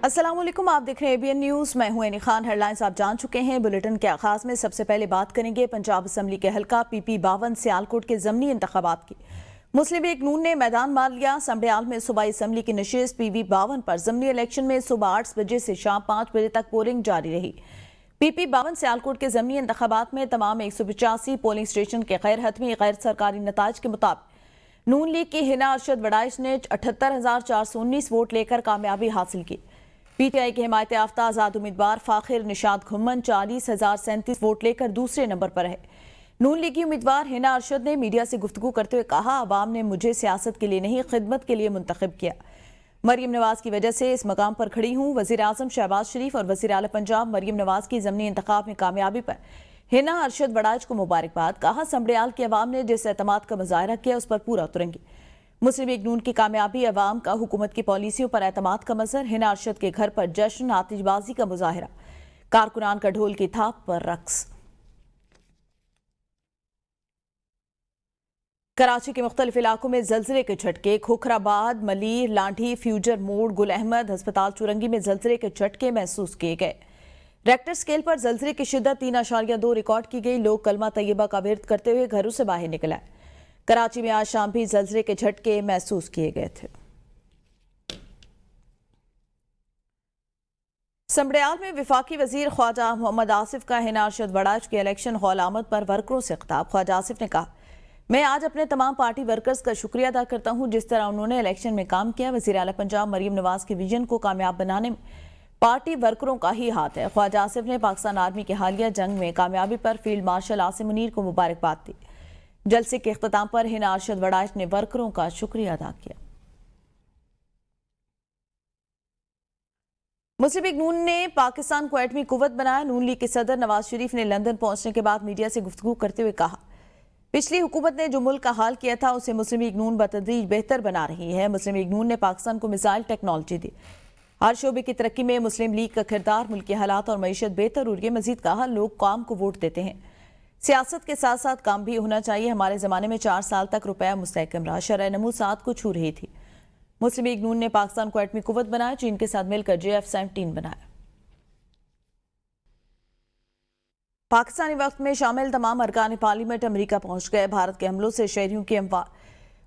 السلام علیکم، آپ دیکھ رہے ہیں ABN نیوز۔ میں ہوں عینی خان۔ ہیڈ لائنز آپ جان چکے ہیں۔ بلیٹن کے آغاز میں سب سے پہلے بات کریں گے پنجاب اسمبلی کے حلقہ PP 52 سیالکوٹ کے ضمنی انتخابات کی۔ مسلم لیگ نون نے میدان مار لیا۔ سمبڑیال میں صوبائی اسمبلی کی نشست PB 52 پر ضمنی الیکشن میں صبح 8 بجے سے شام 5 بجے تک پولنگ جاری رہی۔ PP 52 سیالکوٹ کے ضمنی انتخابات میں تمام 185 پولنگ سٹیشن کے غیر حتمی غیر سرکاری نتائج کے مطابق نون لیگ کی ہنا ارشد وڈائچ نے 78,419 ووٹ لے کر کامیابی حاصل کی۔ PTI کے حمایت یافتہ آزاد امیدوار فاخر نشاد گھمن 40,037 ووٹ لے کر دوسرے نمبر پر ہے۔ نون لیگی امیدوار ہنا ارشد نے میڈیا سے گفتگو کرتے ہوئے کہا، عوام نے مجھے سیاست کے لیے نہیں خدمت کے لیے منتخب کیا۔ مریم نواز کی وجہ سے اس مقام پر کھڑی ہوں۔ وزیر اعظم شہباز شریف اور وزیر اعلیٰ پنجاب مریم نواز کی ضمنی انتخاب میں کامیابی پر ہنا ارشد وڈائچ کو مبارکباد۔ کہا، سمبڑیال کے عوام نے جس اعتماد کا مظاہرہ کیا اس پر پورا اتریں گے۔ مسلم لیگ نون کی کامیابی، عوام کا حکومت کی پالیسیوں پر اعتماد کا مظہر۔ ہنا ارشد کے گھر پر جشن، آتش بازی کا مظاہرہ، کارکنان کا ڈھول کی تھاپ پر رقص۔ کراچی کے مختلف علاقوں میں زلزلے کے جھٹکے۔ کھوکھرآباد، ملیر، لانڈھی، فیوجر موڑ، گل احمد، ہسپتال چورنگی میں زلزلے کے جھٹکے محسوس کیے گئے۔ ریکٹر سکیل پر زلزلے کی شدت 3.2 ریکارڈ کی گئی۔ لوگ کلمہ طیبہ کا ورد کرتے ہوئے گھروں سے باہر نکل آئے۔ کراچی میں آج شام بھی زلزلے کے جھٹکے محسوس کیے گئے تھے۔ سمبڑیال میں وفاقی وزیر خواجہ محمد آصف کا ہنا ارشد وڈائچ کے الیکشن ہال آمد پر ورکروں سے خطاب۔ خواجہ آصف نے کہا، میں آج اپنے تمام پارٹی ورکرز کا شکریہ ادا کرتا ہوں جس طرح انہوں نے الیکشن میں کام کیا۔ وزیر اعلیٰ پنجاب مریم نواز کے ویژن کو کامیاب بنانے میں پارٹی ورکروں کا ہی ہاتھ ہے۔ خواجہ آصف نے پاکستان آرمی کی حالیہ جنگ میں کامیابی پر فیلڈ مارشل عاصم منیر کو مبارکباد دی۔ جلسے کے اختتام پر ہنا ارشد وڈائچ نے ورکروں کا شکریہ ادا کیا۔ مسلم لیگ نون نے پاکستان کو ایٹمی قوت بنایا۔ نون لیگ کے صدر نواز شریف نے لندن پہنچنے کے بعد میڈیا سے گفتگو کرتے ہوئے کہا، پچھلی حکومت نے جو ملک کا حال کیا تھا اسے مسلم لیگ نون بتدریج بہتر بنا رہی ہے۔ مسلم لیگ نون نے پاکستان کو میزائل ٹیکنالوجی دی۔ ہر شعبے کی ترقی میں مسلم لیگ کا کردار، ملکی حالات اور معیشت بہتر ہو رہی ہے۔ مزید کہا، لوگ قوم کو ووٹ دیتے ہیں، سیاست کے ساتھ ساتھ کام بھی ہونا چاہیے۔ ہمارے زمانے میں 4 سال تک روپیہ مستحکم رہا، شرح نمو 7 کو چھو رہی تھی۔ مسلم لیگ نون نے پاکستان کو ایٹمی قوت بنایا، چین کے ساتھ مل کر JF-17 بنایا۔ پاکستانی وقت میں شامل تمام ارکان پارلیمنٹ امریکہ پہنچ گئے۔ بھارت کے حملوں سے شہریوں کی اموات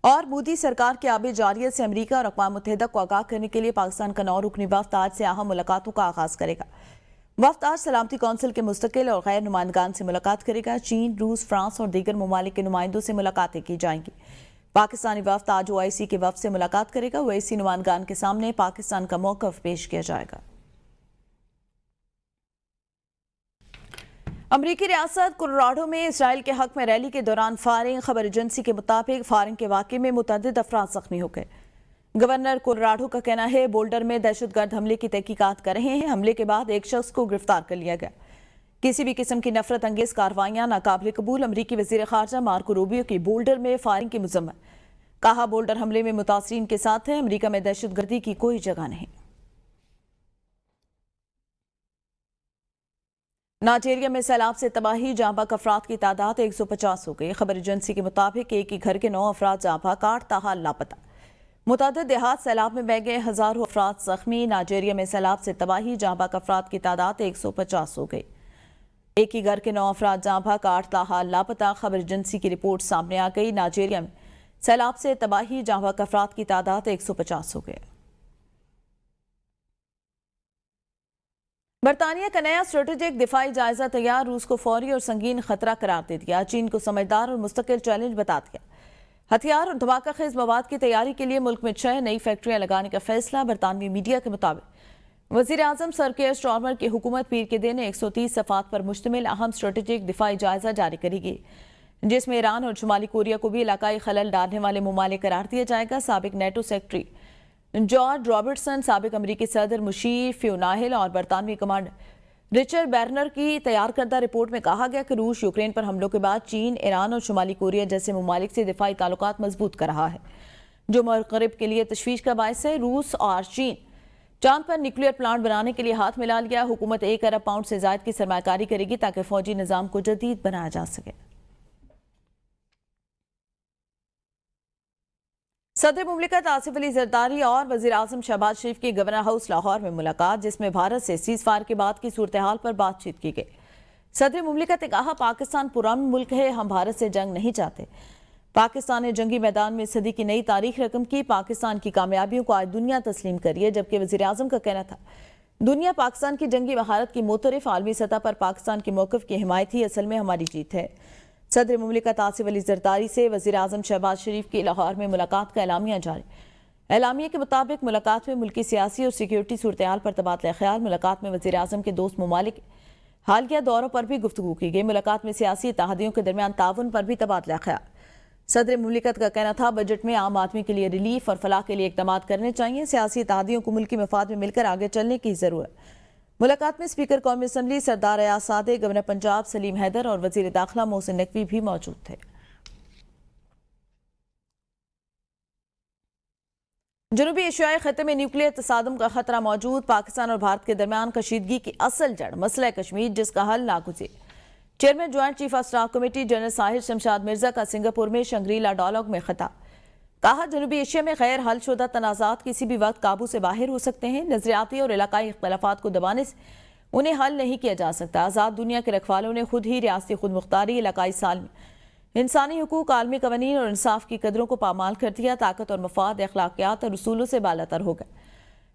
اور مودی سرکار کی آب جاریت سے امریکہ اور اقوام متحدہ کو آگاہ کرنے کے لیے پاکستان کا 9 رکنی وفد آج سے اہم ملاقاتوں کا آغاز کرے گا۔ وفد آج سلامتی کونسل کے مستقل اور غیر نمائندگان سے ملاقات کرے گا۔ چین، روس، فرانس اور دیگر ممالک کے نمائندوں سے ملاقاتیں کی جائیں گی۔ پاکستانی وفد آج OIC کے وفد سے ملاقات کرے گا۔ OIC نمائندگان کے سامنے پاکستان کا موقف پیش کیا جائے گا۔ امریکی ریاست کولوراڈو میں اسرائیل کے حق میں ریلی کے دوران فائرنگ۔ خبر ایجنسی کے مطابق فائرنگ کے واقعے میں متعدد افراد زخمی ہو گئے۔ گورنر کولوراڈو کا کہنا ہے بولڈر میں دہشت گرد حملے کی تحقیقات کر رہے ہیں۔ حملے کے بعد ایک شخص کو گرفتار کر لیا گیا۔ کسی بھی قسم کی نفرت انگیز کارروائیاں ناقابل قبول۔ امریکی وزیر خارجہ مارکو روبیو کی بولڈر میں فائرنگ کی مذمت۔ کہا، بولڈر حملے میں متاثرین کے ساتھ ہیں، امریکہ میں دہشت گردی کی کوئی جگہ نہیں۔ نائجیریا میں سیلاب سے تباہی، جاں بحق افراد کی تعداد 150 ہو گئی۔ خبر ایجنسی کے مطابق ایک ہی گھر کے 9 افراد جاں بحق، 8 تاحال لاپتہ۔ متعدد دیہات سیلاب میں بہہ گئے، ہزاروں افراد زخمی۔ نائجیریا میں سیلاب سے تباہی، جاں بحق افراد کی تعداد 150 ہو گئی۔ ایک ہی گھر کے 9 افراد جاں بحق، 8 تاحال لاپتہ۔ خبر ایجنسی کی رپورٹ سامنے آ گئی۔ نائجیریا میں سیلاب سے تباہی، جاں بحق افراد کی تعداد 150 ہو گئے۔ برطانیہ کا نیا اسٹریٹجک دفاعی جائزہ تیار، روس کو فوری اور سنگین خطرہ قرار دے دیا، چین کو سمجھدار اور مستقل چیلنج بتا دیا۔ ہتھیار اور دھماکہ خیز مواد کی تیاری کے لیے ملک میں 6 نئی فیکٹریاں لگانے کا فیصلہ۔ برطانوی میڈیا کے مطابق وزیر اعظم سر کیئر سٹارمر کی حکومت پیر کے دن 130 صفحات پر مشتمل اہم اسٹریٹجک دفاعی جائزہ جاری کرے گی، جس میں ایران اور شمالی کوریا کو بھی علاقائی خلل ڈالنے والے ممالک قرار دیا جائے گا۔ سابق نیٹو سیکرٹری جارج رابرٹسن، سابق امریکی صدر مشیر فیوناہل اور برطانوی کمانڈر رچرڈ بیرنر کی تیار کردہ رپورٹ میں کہا گیا کہ روس یوکرین پر حملوں کے بعد چین، ایران اور شمالی کوریا جیسے ممالک سے دفاعی تعلقات مضبوط کر رہا ہے، جو مغرب کے لیے تشویش کا باعث ہے۔ روس اور چین چاند پر نیوکلیئر پلانٹ بنانے کے لیے ہاتھ ملا لیا۔ حکومت 1 ارب پاؤنڈ سے زائد کی سرمایہ کاری کرے گی تاکہ فوجی نظام کو جدید بنایا جا سکے۔ صدر مملکت آصف علی زرداری اور وزیر اعظم شہباز شریف کی گورنر ہاؤس لاہور میں ملاقات، جس میں بھارت سے سیز فائر کے بعد کی صورتحال پر بات چیت کی گئی۔ صدر مملکت نے کہا، پاکستان پرامن ملک ہے، ہم بھارت سے جنگ نہیں چاہتے۔ پاکستان نے جنگی میدان میں صدی کی نئی تاریخ رقم کی۔ پاکستان کی کامیابیوں کو آج دنیا تسلیم کری ہے، جبکہ وزیر اعظم کا کہنا تھا دنیا پاکستان کی جنگی مہارت کی معترف، عالمی سطح پر پاکستان کے موقف کی حمایت ہی اصل میں ہماری جیت ہے۔ صدر مملکت آصف علی زرداری سے وزیر اعظم شہباز شریف کی لاہور میں ملاقات کا اعلامیہ جاری۔ اعلامیہ کے مطابق ملاقات میں ملکی سیاسی اور سیکیورٹی صورتحال پر تبادلہ خیال۔ ملاقات میں وزیر اعظم کے دوست ممالک حالیہ دوروں پر بھی گفتگو کی گئی۔ ملاقات میں سیاسی اتحادیوں کے درمیان تعاون پر بھی تبادلہ خیال۔ صدر مملکت کا کہنا تھا، بجٹ میں عام آدمی کے لیے ریلیف اور فلاح کے لیے اقدامات کرنے چاہیے۔ سیاسی اتحادیوں کو ملکی مفاد میں مل کر آگے چلنے کی ضرورت۔ ملاقات میں اسپیکر قومی اسمبلی سردار ایاز صادق، گورنر پنجاب سلیم حیدر اور وزیر داخلہ محسن نقوی بھی موجود تھے۔ جنوبی ایشیائی خطے میں نیوکلیئر تصادم کا خطرہ موجود۔ پاکستان اور بھارت کے درمیان کشیدگی کی اصل جڑ مسئلہ کشمیر، جس کا حل ناگزیر۔ Chairman joint chief of staff committee general Sahir Shamshad Mirza کا سنگاپور میں شنگری-لا ڈائیلاگ میں خطاب۔ کہا، جنوبی ایشیا میں غیر حل شدہ تنازعات کسی بھی وقت قابو سے باہر ہو سکتے ہیں۔ نظریاتی اور علاقائی اختلافات کو دبانے سے انہیں حل نہیں کیا جا سکتا۔ آزاد دنیا کے رکھوالوں نے خود ہی ریاستی خود مختاری، علاقائی سالمی، انسانی حقوق، عالمی قوانین اور انصاف کی قدروں کو پامال کر دیا۔ طاقت اور مفاد اخلاقیات اور اصولوں سے بالاتر ہو گئے۔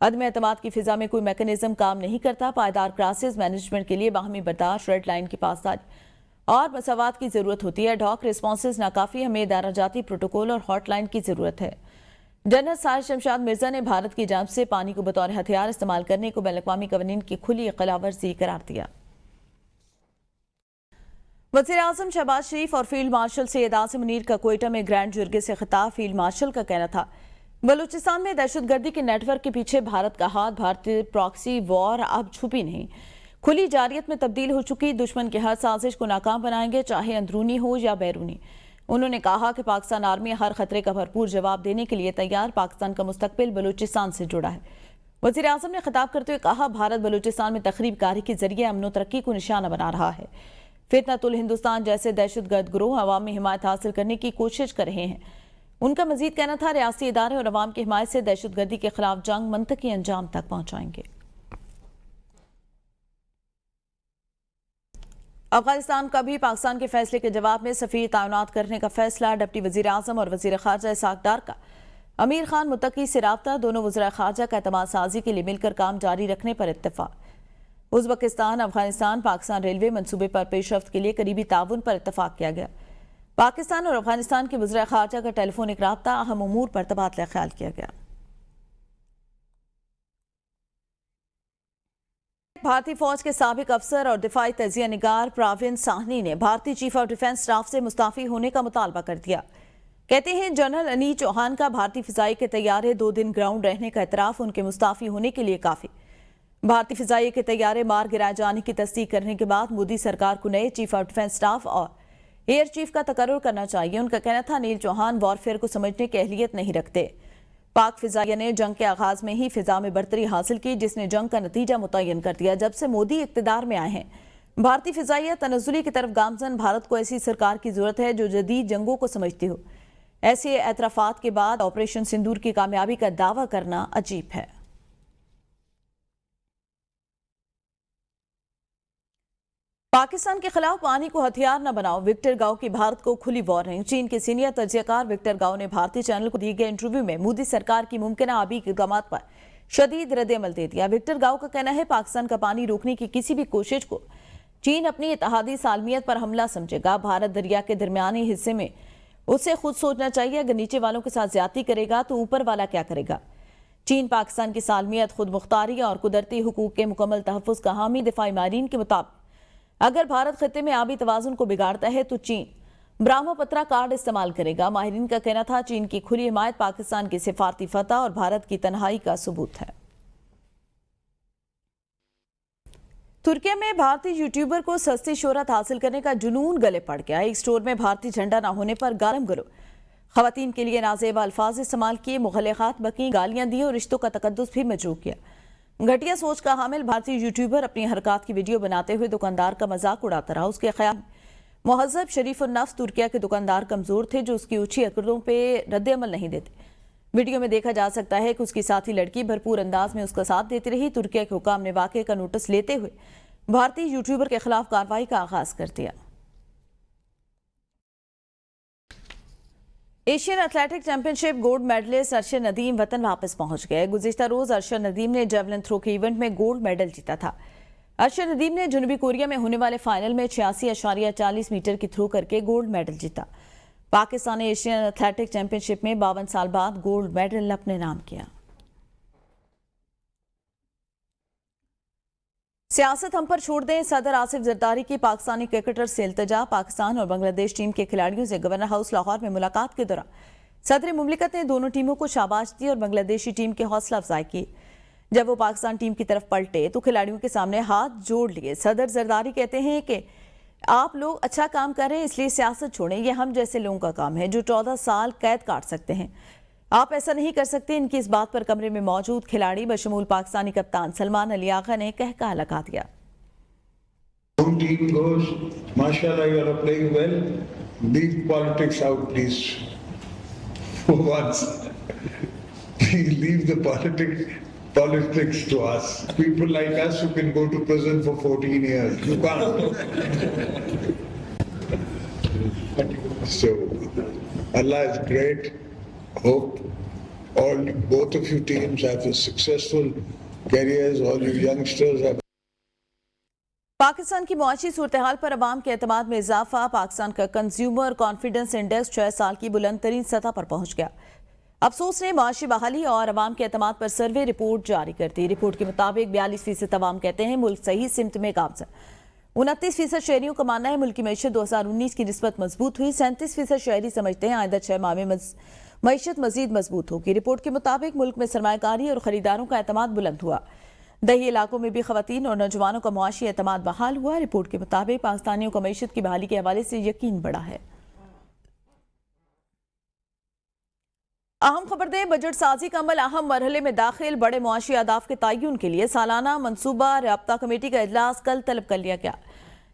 عدم اعتماد کی فضا میں کوئی میکانزم کام نہیں کرتا۔ پائیدار کرائسس مینجمنٹ کے لیے باہمی برداشت، ریڈ لائن کی پاسداری اور مساوات کی ضرورت ہوتی ہے۔ ایڈ ہاک ریسپانسز ناکافی، ہمیں ادارہ جاتی پروٹوکول اور ہاٹ لائن کی ضرورت ہے۔ جنرل ساحر شمشاد مرزا نے بھارت کی جانب سے پانی کو بطور ہتھیار استعمال کرنے کو بین الاقوامی قوانین کی کھلی خلاف ورزی قرار دیا۔ وزیر اعظم شہباز شریف اور فیلڈ مارشل سید عاصم منیر کا کوئٹہ میں گرینڈ جرگے سے خطاب۔ فیلڈ مارشل کا کہنا تھا، بلوچستان میں دہشت گردی کے نیٹ ورک کے پیچھے بھارت کا ہاتھ۔ بھارتی پراکسی وار اب چھپی نہیں، کھلی جارحیت میں تبدیل ہو چکی۔ دشمن کی ہر سازش کو ناکام بنائیں گے، چاہے اندرونی ہو یا بیرونی۔ انہوں نے کہا کہ پاکستان آرمی ہر خطرے کا بھرپور جواب دینے کے لیے تیار۔ پاکستان کا مستقبل بلوچستان سے جڑا ہے۔ وزیر اعظم نے خطاب کرتے ہوئے کہا، بھارت بلوچستان میں تخریب کاری کے ذریعے امن و ترقی کو نشانہ بنا رہا ہے۔ فتنۃ الہندوستان جیسے دہشت گرد گروہ عوامی حمایت حاصل کرنے کی کوشش کر رہے ہیں۔ ان کا مزید کہنا تھا، ریاستی ادارے اور عوام کی حمایت سے دہشت گردی کے خلاف جنگ منطقی انجام تک پہنچائیں گے۔ افغانستان کا بھی پاکستان کے فیصلے کے جواب میں سفیر تعینات کرنے کا فیصلہ۔ ڈپٹی وزیر اعظم اور وزیر خارجہ اسحاق ڈار کا امیر خان متقی سے رابطہ۔ دونوں وزراء خارجہ کا اعتماد سازی کے لیے مل کر کام جاری رکھنے پر اتفاق۔ ازبکستان افغانستان پاکستان ریلوے منصوبے پر پیش رفت کے لیے قریبی تعاون پر اتفاق کیا گیا۔ پاکستان اور افغانستان کے وزراء خارجہ کا ٹیلی فونک رابطہ، اہم امور پر تبادلہ خیال کیا گیا۔ بھارتی فوج کے سابق افسر اور دفاعی تجزیہ نگار پراوین ساہنی نے بھارتی چیف آف ڈیفنس اسٹاف سے مستعفی ہونے کا مطالبہ کر دیا۔ کہتے ہیں، جنرل انیل چوہان کا بھارتی فضائی کے طیارے 2 دن گراؤنڈ رہنے کا اعتراف ان کے مستعفی ہونے کے لیے کافی۔ بھارتی فضائیہ کے طیارے مار گرائے جانے کی تصدیق کرنے کے بعد مودی سرکار کو نئے چیف آف ڈیفنس اسٹاف اور ایئر چیف کا تقرر کرنا چاہیے۔ ان کا کہنا تھا، انیل چوہان وارفیئر کو سمجھنے کی اہلیت نہیں رکھتے۔ پاک فضائیہ نے جنگ کے آغاز میں ہی فضا میں برتری حاصل کی، جس نے جنگ کا نتیجہ متعین کر دیا۔ جب سے مودی اقتدار میں آئے ہیں، بھارتی فضائیہ تنزلی کی طرف گامزن۔ بھارت کو ایسی سرکار کی ضرورت ہے جو جدید جنگوں کو سمجھتی ہو۔ ایسے اعترافات کے بعد آپریشن سندور کی کامیابی کا دعویٰ کرنا عجیب ہے۔ پاکستان کے خلاف پانی کو ہتھیار نہ بناؤ، وکٹر گاؤ کی بھارت کو کھلی وارننگ۔ چین کے سینئر تجزیہ کار وکٹر گاؤ نے بھارتی چینل کو دیے گئے انٹرویو میں مودی سرکار کی ممکنہ آبی اقدامات پر شدید رد عمل دے دیا۔ وکٹر گاؤ کا کہنا ہے، پاکستان کا پانی روکنے کی کسی بھی کوشش کو چین اپنی اتحادی سالمیت پر حملہ سمجھے گا۔ بھارت دریا کے درمیانی حصے میں اسے خود سوچنا چاہیے، اگر نیچے والوں کے ساتھ زیادتی کرے گا تو اوپر والا کیا کرے گا۔ چین پاکستان کی سالمیت، خود مختاری اور قدرتی حقوق کے مکمل تحفظ کا حامی۔ دفاعی ماہرین کے مطابق اگر بھارت خطے میں آبی توازن کو بگاڑتا ہے تو چین برہما پترا کارڈ استعمال کرے گا۔ ماہرین کا کہنا تھا، چین کی کھلی حمایت پاکستان کی سفارتی فتح اور بھارت کی تنہائی کا ثبوت ہے۔ ترکی میں بھارتی یوٹیوبر کو سستی شہرت حاصل کرنے کا جنون گلے پڑ گیا۔ ایک سٹور میں بھارتی جھنڈا نہ ہونے پر گالم گلو، خواتین کے لیے نازیبا الفاظ استعمال کیے، مخلقات بکیں، گالیاں دی اور رشتوں کا تقدس بھی مجروح کیا۔ گھٹیا سوچ کا حامل بھارتی یوٹیوبر اپنی حرکات کی ویڈیو بناتے ہوئے دکاندار کا مذاق اڑاتا رہا۔ اس کے خیال مہذب شریف النفس ترکیہ کے دکاندار کمزور تھے جو اس کی اونچی حرکتوں پہ رد عمل نہیں دیتے۔ ویڈیو میں دیکھا جا سکتا ہے کہ اس کی ساتھی لڑکی بھرپور انداز میں اس کا ساتھ دیتی رہی۔ ترکی کے حکام نے واقعے کا نوٹس لیتے ہوئے بھارتی یوٹیوبر کے خلاف کارروائی کا آغاز کر دیا۔ ایشین ایتھلیٹک چیمپئن شپ گولڈ میڈلسٹ ارشد ندیم وطن واپس پہنچ گئے۔ گزشتہ روز ارشد ندیم نے جیولن تھرو کے ایونٹ میں گولڈ میڈل جیتا تھا۔ ارشد ندیم نے جنوبی کوریا میں ہونے والے فائنل میں 86.40 میٹر کی تھرو کر کے گولڈ میڈل جیتا۔ پاکستان نے ایشین ایتھلیٹک چیمپئن شپ میں 52 سال بعد گولڈ میڈل اپنے نام کیا۔ سیاست ہم پر چھوڑ دیں، صدر آصف زرداری کی پاکستانی کرکٹر سے التجا۔ پاکستان اور بنگلہ دیش ٹیم کے کھلاڑیوں سے گورنر ہاؤس لاہور میں ملاقات کے دوران صدر مملکت نے دونوں ٹیموں کو شاباش دی اور بنگلہ دیشی ٹیم کی حوصلہ افزائی کی۔ جب وہ پاکستان ٹیم کی طرف پلٹے تو کھلاڑیوں کے سامنے ہاتھ جوڑ لیے۔ صدر زرداری کہتے ہیں کہ آپ لوگ اچھا کام کر رہے ہیں، اس لیے سیاست چھوڑیں، یہ ہم جیسے لوگوں کا کام ہے جو 14 سال قید کاٹ سکتے ہیں، آپ ایسا نہیں کر سکتے۔ ان کی اس بات پر کمرے میں موجود کھلاڑی بشمول پاکستانی کپتان سلمان علی آغا نے کہا لگا دیا۔ Team goes, mashallah, you are playing well. Leave politics out, please. For once, leave the politics to us. People like us who can go to prison for 14 years. You can't. So, Allah is great. Hope both of you teams have successful careers. All you youngsters have. Pakistan کی معاشی صورتحال پر عوام کے اعتماد میں اضافہ۔ پاکستان کا consumer confidence index 6 سال کی بلند ترین سطح پر پہنچ گیا۔ افسوس نے معاشی بحالی اور عوام کے اعتماد پر سروے رپورٹ جاری کر دی۔ رپورٹ کے مطابق 42% عوام کہتے ہیں ملک صحیح سمت میں گامزن۔ 29% شہریوں کا ماننا ہے ملک کی معیشت 2019 کی نسبت مضبوط ہوئی۔ 37% شہری سمجھتے ہیں آئندہ 6 ماہ میں معیشت مزید مضبوط ہوگی۔ رپورٹ کے مطابق ملک میں سرمایہ کاری اور خریداروں کا اعتماد بلند ہوا۔ دیہی علاقوں میں بھی خواتین اور نوجوانوں کا معاشی اعتماد بحال ہوا۔ رپورٹ کے مطابق پاکستانیوں کا معیشت کی بحالی کے حوالے سے یقین بڑھا ہے۔ اہم خبر دیں، بجٹ سازی کا عمل اہم مرحلے میں داخل۔ بڑے معاشی اہداف کے تعین کے لیے سالانہ منصوبہ رابطہ کمیٹی کا اجلاس کل طلب کر لیا گیا۔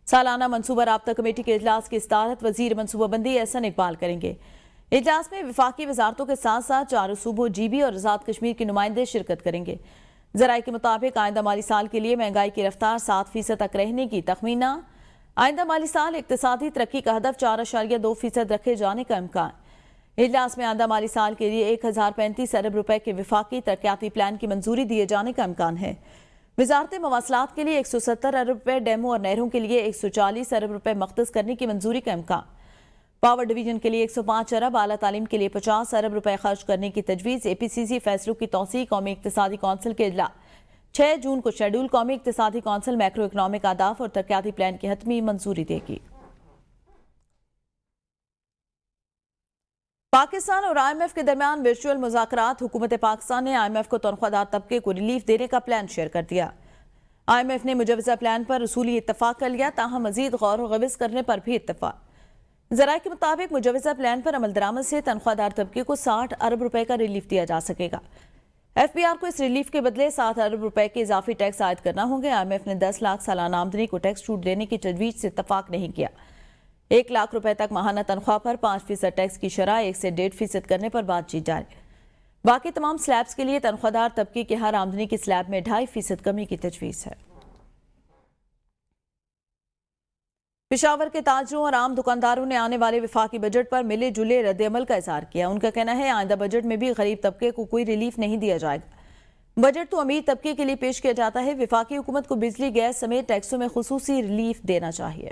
سالانہ منصوبہ رابطہ کمیٹی کے اجلاس کی صدارت وزیر منصوبہ بندی احسن اقبال کریں گے۔ اجلاس میں وفاقی وزارتوں کے ساتھ ساتھ 4 صوبوں GB اور آزاد کشمیر کے نمائندے شرکت کریں گے۔ ذرائع کے مطابق آئندہ مالی سال کے لیے مہنگائی کی رفتار 7% تک رہنے کی تخمینہ۔ آئندہ مالی سال اقتصادی ترقی کا ہدف 4.2% رکھے جانے کا امکان۔ اجلاس میں آئندہ مالی سال کے لیے 1035 ارب روپے کے وفاقی ترقیاتی پلان کی منظوری دیے جانے کا امکان ہے۔ وزارت مواصلات کے لیے 170 ارب روپے، ڈیموں اور نہروں کے لیے 140 ارب روپے مختص کرنے کی منظوری کا امکان۔ پاور ڈویژن کے لیے 105 ارب، اعلیٰ تعلیم کے لیے 50 ارب روپے خرچ کرنے کی تجویز۔ APCC فیصلوں کی توسیع۔ قومی اقتصادی کونسل کے اجلاس 6 جون کو شیڈول۔ قومی اقتصادی کونسل میکرو اکنامک اہداف اور ترقیاتی پلان کی حتمی منظوری دے گی۔ پاکستان اور IMF کے درمیان ورچوئل مذاکرات۔ حکومت پاکستان نے IMF کو تنخواہ دار طبقے کو ریلیف دینے کا پلان شیئر کر دیا۔ IMF نے مجوزہ پلان پر اصولی اتفاق کر لیا، تاہم مزید غور و خوض کرنے پر بھی اتفاق۔ ذرائع کے مطابق مجوزہ پلان پر عمل درآمد سے تنخواہ دار طبقے کو 60 ارب روپے کا ریلیف دیا جا سکے گا۔ FBR کو اس ریلیف کے بدلے 7 ارب روپے کے اضافی ٹیکس عائد کرنا ہوں گے۔ IMF نے 10 لاکھ سالانہ آمدنی کو ٹیکس چھوٹ دینے کی تجویز سے اتفاق نہیں کیا۔ 1 لاکھ روپے تک ماہانہ تنخواہ پر 5% ٹیکس کی شرح 1 سے 1.5% کرنے پر بات چیت جاری۔ باقی تمام سلیبز کے لیے تنخواہ دار طبقے کی ہر آمدنی کی سلیب میں 2.5% کمی کی تجویز ہے۔ پشاور کے تاجروں اور عام دکانداروں نے آنے والے وفاقی بجٹ پر ملے جلے رد عمل کا اظہار کیا۔ ان کا کہنا ہے آئندہ بجٹ میں بھی غریب طبقے کو کوئی ریلیف نہیں دیا جائے گا۔ بجٹ تو امیر طبقے کے لیے پیش کیا جاتا ہے۔ وفاقی حکومت کو بجلی، گیس سمیت ٹیکسوں میں خصوصی ریلیف دینا چاہیے۔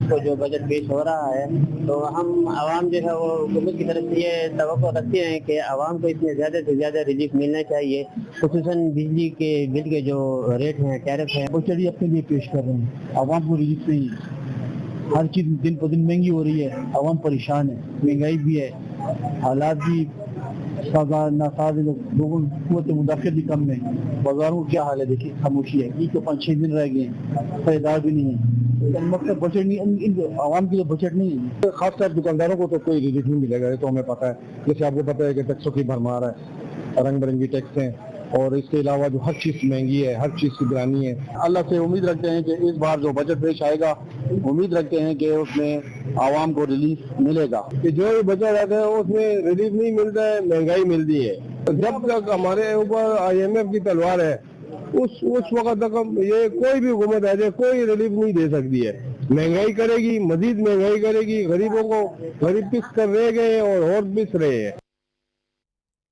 کو جو بجٹ پیش ہو رہا ہے تو ہم عوام جو ہے وہ حکومت کی طرف سے یہ توقع رکھتے ہیں کہ عوام کو اس میں زیادہ سے زیادہ ریلیف ملنا چاہیے، خصوصاً بجلی کے بل کے جو ریٹ ہیں، ٹیرف ہیں، وہ چلیے اپنے لیے پیش کر رہے ہیں۔ عوام کو ریلیف نہیں ہے، ہر چیز دن پر دن مہنگی ہو رہی ہے، عوام پریشان ہے، مہنگائی بھی ہے، حالات بھی ناساز، لوگوں کی قوت مدافعت بھی کم ہے۔ بازاروں کا کیا حال ہے دیکھیے، خاموشی ہے، عید کو 5-6 دن رہ گئے ہیں، خریدار بھی نہیں ہے۔ مطلب بجٹ نہیں، عوام کے لیے بجٹ نہیں ہے۔ خاص طور دکانداروں کو تو کوئی ریلیف نہیں ملے گا، یہ تو ہمیں پتہ ہے۔ جیسے آپ کو پتہ ہے کہ ٹیکسوں کی بھرمار ہے، رنگ برنگی ٹیکس ہیں، اور اس کے علاوہ جو ہر چیز مہنگی ہے, ہر چیز کی گرانی ہے. اللہ سے امید رکھتے ہیں کہ اس بار جو بجٹ پیش آئے گا, امید رکھتے ہیں کہ اس میں عوام کو ریلیف ملے گا. کہ جو بجٹ آتا ہے اس میں ریلیف نہیں ملتا ہے, مہنگائی ملتی ہے. جب تک ہمارے اوپر IMF کی تلوار ہے اس وقت تک یہ کوئی بھی حکومت آ جائے کوئی ریلیف نہیں دے سکتی ہے. مہنگائی کرے گی, مزید مہنگائی کرے گی, غریب پس کر رہ گئے اور پس رہے ہیں.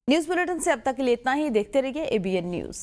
نیوز بلیٹن سے اب تک کے لیے اتنا ہی. دیکھتے رہیے ABN نیوز.